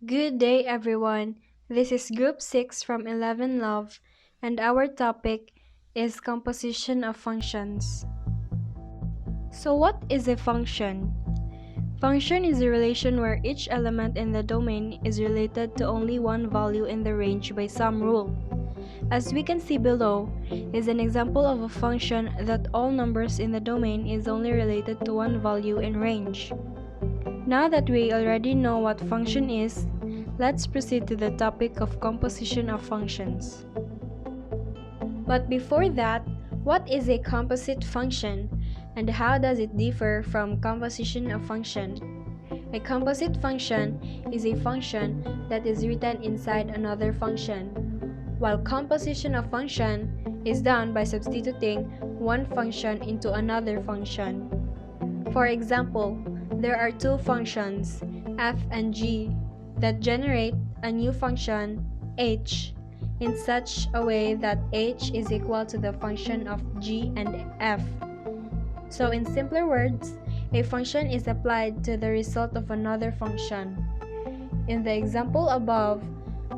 Good day, everyone. This is Group 6 from 11 Love, and our topic is composition of functions. So, what is a function? Function is a relation where each element in the domain is related to only one value in the range by some rule. As we can see below, is an example of a function that all numbers in the domain is only related to one value in range. Now that we already know what function is, let's proceed to the topic of composition of functions. But before that, what is a composite function and how does it differ from composition of function? A composite function is a function that is written inside another function, while composition of function is done by substituting one function into another function. For example, there are two functions, f and g, that generate a new function, h, in such a way that h is equal to the function of g and f. So in simpler words, a function is applied to the result of another function. In the example above,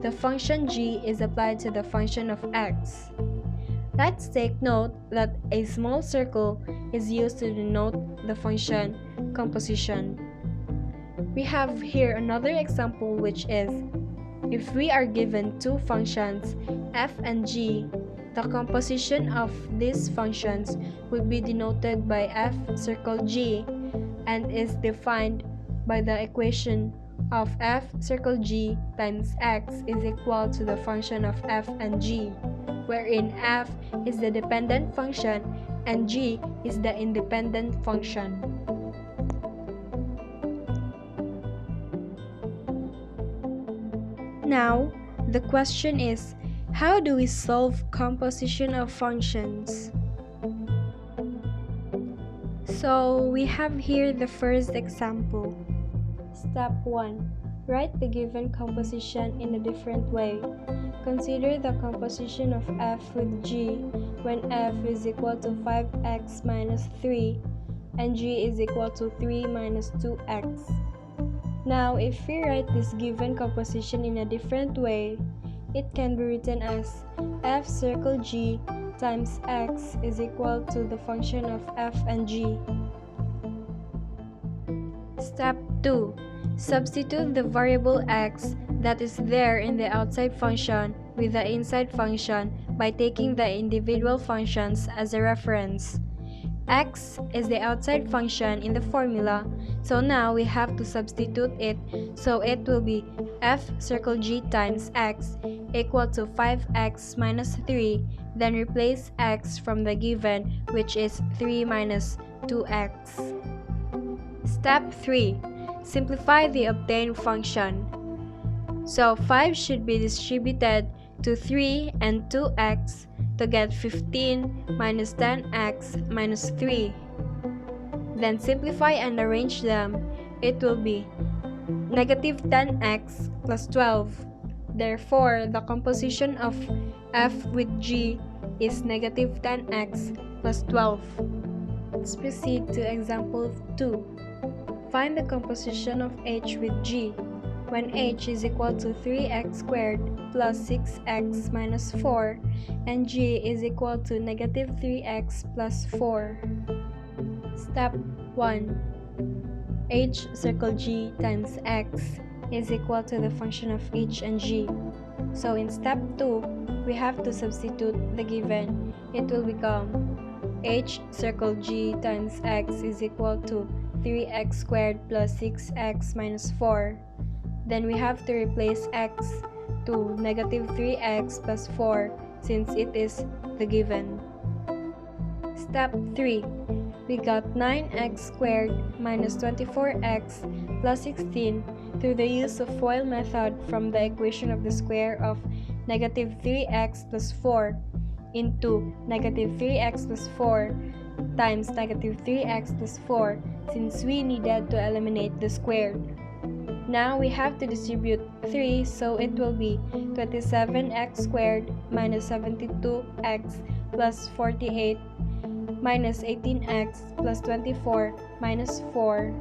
the function g is applied to the function of x. Let's take note that a small circle is used to denote the function composition. We have here another example, which is, if we are given two functions, f and g, the composition of these functions would be denoted by f circle g and is defined by the equation of f circle g times x is equal to the function of f and g, wherein f is the dependent function and g is the independent function. Now, the question is, how do we solve composition of functions? So, we have here the first example. Step 1. Write the given composition in a different way. Consider the composition of f with g when f is equal to 5x minus 3 and g is equal to 3 minus 2x. Now, if we write this given composition in a different way, it can be written as f circle g times x is equal to the function of f and g. Step 2. Substitute the variable x that is there in the outside function with the inside function by taking the individual functions as a reference. X is the outside function in the formula, so now we have to substitute it, so it will be f circle g times x equal to 5x minus 3, then replace x from the given, which is 3 minus 2x. Step 3. Simplify the obtained function. So 5 should be distributed to 3 and 2x to get 15 minus 10x minus 3. Then simplify and arrange them. It will be negative 10x plus 12. Therefore, the composition of f with g is negative 10x plus 12. Let's proceed to example 2. Find the composition of h with g when h is equal to 3x squared plus 6x minus 4 and g is equal to negative 3x plus 4. Step 1. H circle g times x is equal to the function of h and g. So in step 2, we have to substitute the given. It will become h circle g times x is equal to 3x squared plus 6x minus 4. Then we have to replace x to negative 3x plus 4 since it is the given. Step 3. We got 9x squared minus 24x plus 16 through the use of FOIL method from the equation of the square of negative 3x plus 4 into negative 3x plus 4 times negative 3x plus 4 since we needed to eliminate the squared. Now we have to distribute 3, so it will be 27x squared minus 72x plus 48 minus 18x plus 24 minus 4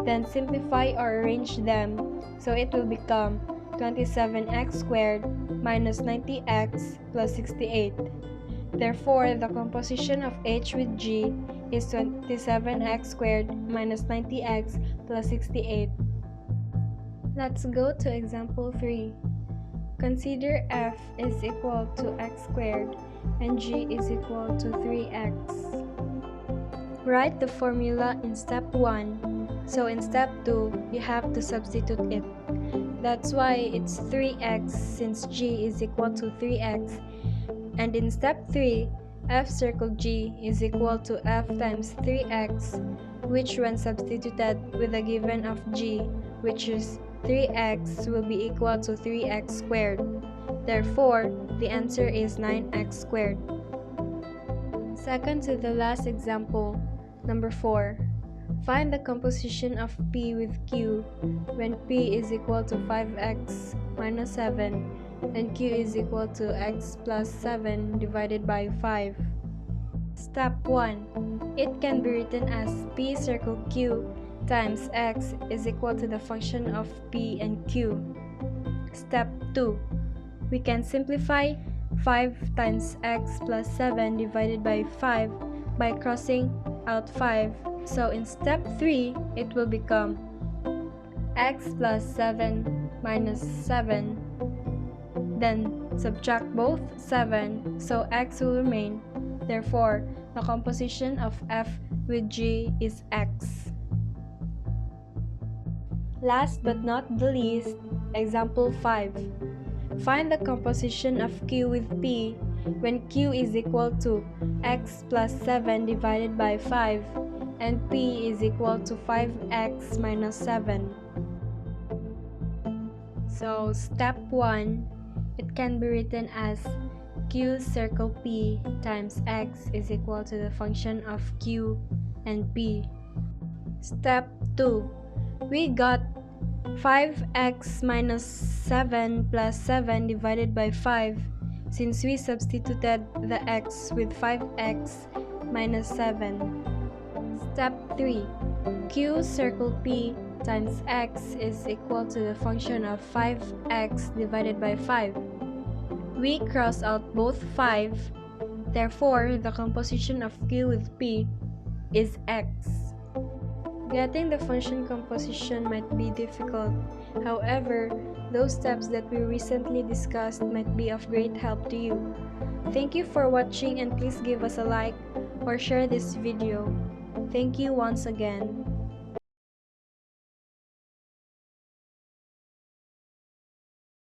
Then simplify or arrange them, so it will become 27x squared minus 90x plus 68. Therefore, the composition of h with g is 27x squared minus 90x plus 68. Let's go to example 3. Consider f is equal to x squared and g is equal to 3x. Write the formula in step 1. So in step 2, you have to substitute it. That's why it's 3x since g is equal to 3x. And in step 3, f circle g is equal to f times 3x, which when substituted with the given of g, which is 3x, will be equal to 3x squared. Therefore, the answer is 9x squared. Second to the last example, number 4. Find the composition of p with q when p is equal to 5x minus 7 and q is equal to x plus 7 divided by 5. Step 1. It can be written as p circle q times x is equal to the function of p and q. Step 2. We can simplify 5 times x plus 7 divided by 5 by crossing out 5. So in step 3, it will become x plus 7 minus 7. Then subtract both 7, so x will remain. Therefore, the composition of f with g is x. Last but not the least, example 5. Find the composition of q with p when q is equal to x plus 7 divided by 5 and p is equal to 5x minus 7. So step 1, it can be written as q circle p times x is equal to the function of q and p. Step 2, we got 5x minus 7 plus 7 divided by 5 since we substituted the x with 5x minus 7. Step 3, q circle p times x is equal to the function of 5x divided by 5. We cross out both 5, therefore the composition of q with p is x. Getting the function composition might be difficult. However, those steps that we recently discussed might be of great help to you. Thank you for watching and please give us a like or share this video. Thank you once again.